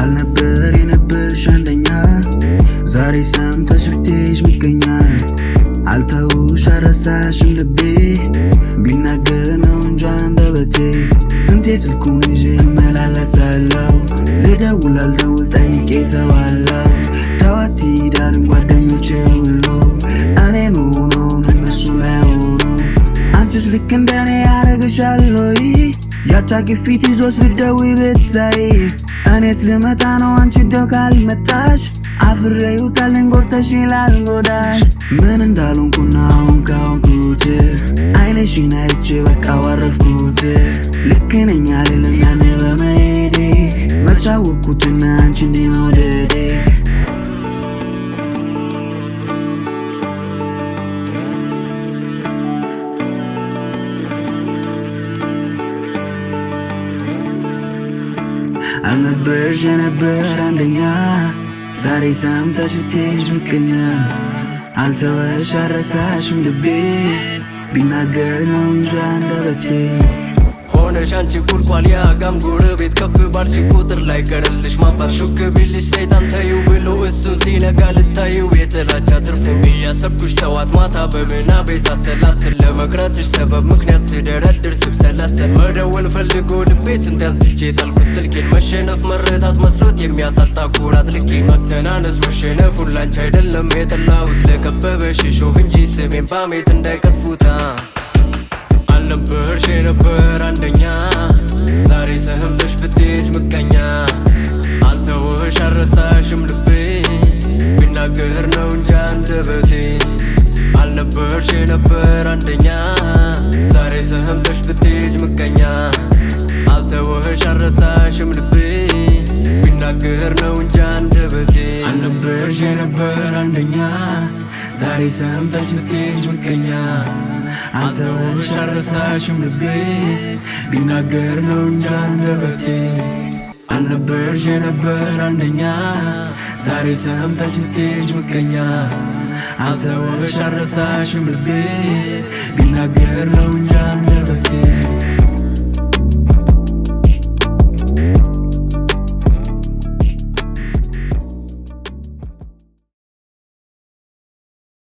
አልነበር የነበርሽ አንደኛ ዛሬ ሰምተሽ ብትሄጂ ምቀኛ አልተውሽ አረሳሽም ልቤ ቢናገር ነው እንጂ አንደበቴ ስንቴ ስልኩን ይዤ እመላለሳለሁ ልደውል አልደውል ጠይቄ ተዋለሁ ተዋት ሂዳልን ጓደኞቼ ሁሉ እኔ መሆኑን እነሱ ላይ ሆኑ አንቺስ ልክ እንደኔ ያረግሻል ወይ ያቻ ግፊት ይዞሽ ልትደውይ ብታይ እኔስ ልመጣ ነው አንቺ ደው ካልመጣሽ አፍሬው ታለኝ ጎርተሽ ላልጎዳሽ ምን እንዳልሆንኩና አሁን ካሁንኩት አይንሽን አይቼ በቃ ዋረፍኩት ልክ ነኝ አልልም ያኔ በመሄዴ መች አወቅኩትና አንቺ እንዲህ መውደዴ አልነበርሽ የነበርሽ አንደኛ ዛሬ ሰምተሽ ብትሄጂ ምቀኛ አልተወሽ አረሳሽም ልቤ ቢናገር ነው እንጂ አንደበቴ ሆነሽ አንቺ ቁልቋል ያጋም ጎረቤት ከፍ ባልሽ ቁጥር ላይ ቀረልሽ ማንባት ሹክ ቢልሽ ሰይጣን ተይው ብሎ እሱን ሲነጋ ልታይው የጥላቻ ትርፍም እያሰብኩሽ ጠዋት ማታ በምናቤ ሳሰላስል ለመቅረትሽ ሰበብ ምክንያት ስደረድር ስብሰላሰል መደወል ፈልጎ ልቤ ስንት አንስቼ ጣልኩት ስልኬን መሸነፍ መረታት መስሎት የሚያሳጣ ኩራት ልኬን መተናነስ መሸነፉን ላንቺ አይደለም የጠላሁት ለከበበሽ ሾህ እንጂ ስሜን ባሜት እንዳይቀጥፉታ አልነበርሽ የነበር አንደኛ ዛሬ ሰምተሽ ብትሄጂ ምቀኛ አልተውሽ አረሳሽም ልቤ ቢናገር ነው እንጂ አንደበቴ አልነበርሽ የነበር አንደኛ ዛሬ ሰምተሽ ብትሄጂ ምቀኛ አልተውሽ አረሳሽም ልቤ ቢናገር ነው እንጂ አንደበቴ አልነበርሽ የነበር አንደኛ ዛሬ ሰምተሽ ብትሄጂ ምቀኛ አልተውሽ አረሳሽም ልቤ ቢናገር ነው እንጂ አንደበቴ አልነበርሽ የነበር አንደኛ ዛሬ ሰምተሽ ብትሄጂ ምቀኛ አልተውሽ አረሳሽም ልቤ ቢናገር ነው እንጂ አንደበቴ